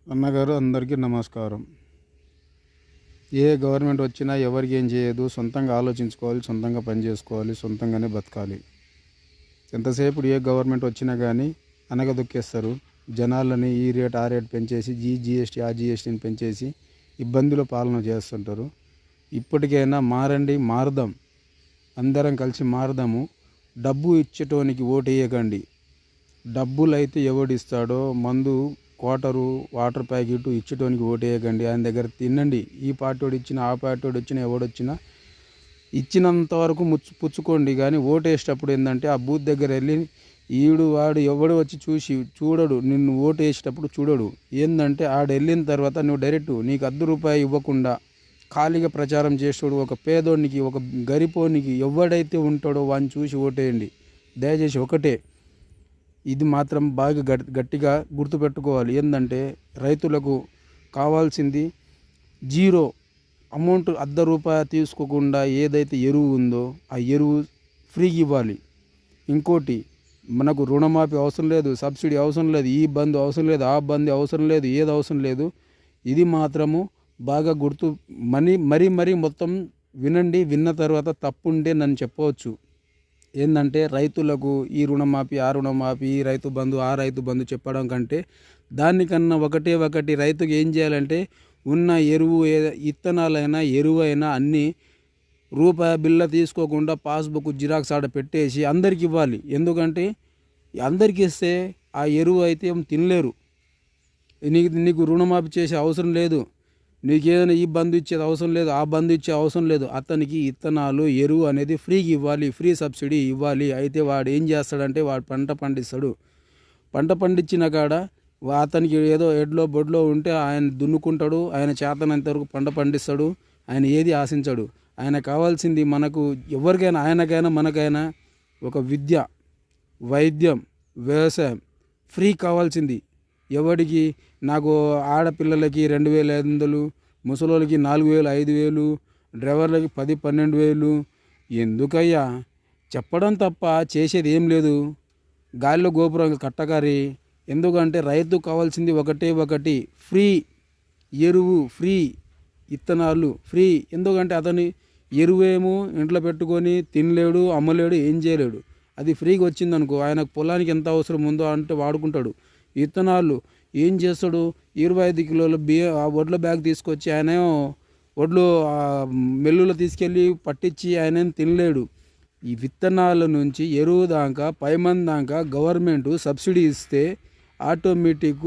అన్నగారు అందరికీ నమస్కారం. ఏ గవర్నమెంట్ వచ్చినా ఎవరికి ఏం చేయదు. సొంతంగా ఆలోచించుకోవాలి, సొంతంగా పని చేసుకోవాలి, సొంతంగానే బతకాలి. ఎంతసేపు ఏ గవర్నమెంట్ వచ్చినా కానీ అనగదొక్కేస్తారు. జనాలని ఈ రేట్ ఆ రేట్ పెంచేసి జీఎస్టీ ఆ జీఎస్టీని పెంచేసి ఇబ్బందుల పాలన చేస్తుంటారు. ఇప్పటికైనా మారండి, మారుదాం. అందరం కలిసి మారుదాము. డబ్బు ఇచ్చేటోనికి ఓటు వేయకండి. డబ్బులైతే ఎవడిస్తాడో మందు క్వార్టరు వాటర్ ప్యాకెట్ ఇచ్చేటోనికి ఓటేయకండి. ఆయన దగ్గర తినండి. ఈ పార్టీవాడు ఇచ్చినా ఆ పార్టీవాడు వచ్చినా ఎవడొచ్చినా ఇచ్చినంత వరకు పుచ్చుకోండి. కానీ ఓటేసేటప్పుడు ఏంటంటే ఆ బూత్ దగ్గర వెళ్ళి వాడు ఎవడు వచ్చి చూడడు. నిన్ను ఓటు వేసేటప్పుడు చూడడు. ఏంటంటే ఆడ వెళ్ళిన తర్వాత నువ్వు డైరెక్ట్ నీకు ₹1 ఇవ్వకుండా ఖాళీగా ప్రచారం చేసేవాడు ఒక పేదోనికి, ఒక గరిపోనికి ఎవడైతే ఉంటాడో వాడిని చూసి ఓటేయండి. దయచేసి ఒకటే, ఇది మాత్రం బాగా గట్టిగా గుర్తుపెట్టుకోవాలి. ఏంటంటే రైతులకు కావాల్సింది జీరో అమౌంట్, ₹1 తీసుకోకుండా ఏదైతే ఎరువు ఉందో ఆ ఎరువు ఫ్రీగా ఇవ్వాలి. ఇంకోటి, మనకు రుణమాఫీ అవసరం లేదు, సబ్సిడీ అవసరం లేదు, ఈ బంధు అవసరం లేదు, ఆ బంధు అవసరం లేదు, ఏది అవసరం లేదు. ఇది మాత్రము బాగా మరీ మొత్తం వినండి. విన్న తర్వాత తప్పుంటే నన్ను చెప్పవచ్చు. ఏంటంటే రైతులకు ఈ రుణమాఫీ ఆ రుణమాఫీ, ఈ రైతు బంధు ఆ రైతు బంధు చెప్పడం కంటే దానికన్నా ఒకటి రైతుకు ఏం చేయాలంటే ఉన్న ఎరువు ఇత్తనాలైనా ఎరువైనా అన్నీ ₹1 తీసుకోకుండా పాస్బుక్ జిరాక్స్ ఆడ పెట్టేసి అందరికి ఇవ్వాలి. ఎందుకంటే అందరికి ఇస్తే ఆ ఎరువు అయితే తినలేరు. నీకు రుణమాఫీ చేసే అవసరం లేదు. నీకేదైనా ఈ బంధు ఇచ్చేది అవసరం లేదు, ఆ బంధు ఇచ్చే అవసరం లేదు. అతనికి ఇత్తనాలు ఎరువు అనేది ఫ్రీగా ఇవ్వాలి, ఫ్రీ సబ్సిడీ ఇవ్వాలి. అయితే వాడు ఏం చేస్తాడంటే వాడు పంట పండిస్తాడు. పంట పండించిన కాడ అతనికి ఏదో ఎడ్లో బొడ్లో ఉంటే ఆయన దున్నుకుంటాడు. ఆయన చేతనంత వరకు పంట పండిస్తాడు. ఆయన ఏది ఆశించాడు. ఆయన కావాల్సింది మనకు ఎవరికైనా, ఆయనకైనా మనకైనా ఒక విద్య, వైద్యం, వ్యవసాయం ఫ్రీ కావాల్సింది. ఎవడికి నాకు ఆడపిల్లలకి 2,500, ముసలోళ్ళకి 4,000, 5,000, డ్రైవర్లకి 10, 12,000. ఎందుకయ్యా చెప్పడం తప్ప చేసేది ఏం లేదు. గాలిలో గోపురం కట్టగారి. ఎందుకంటే రైతు కావాల్సింది ఒకటి, ఫ్రీ ఎరువు, ఫ్రీ ఇత్తనాలు, ఫ్రీ. ఎందుకంటే అతని ఎరువేమో ఇంట్లో పెట్టుకొని తినలేడు, అమ్మలేడు, ఏం చేయలేడు. అది ఫ్రీగా వచ్చిందనుకో ఆయనకు పొలానికి ఎంత అవసరం ఉందో అంటే వాడుకుంటాడు. ఇత్తనాలు ఏం చేస్తాడు, 25 కిలోల వడ్ల బ్యాగ్ తీసుకొచ్చి ఆయన వడ్లు మిల్లులో తీసుకెళ్ళి పట్టించి ఆయన తినలేడు. ఈ విత్తనాల నుంచి ఎరువు దాకా పైమంది దాకా గవర్నమెంట్ సబ్సిడీ ఇస్తే ఆటోమేటిక్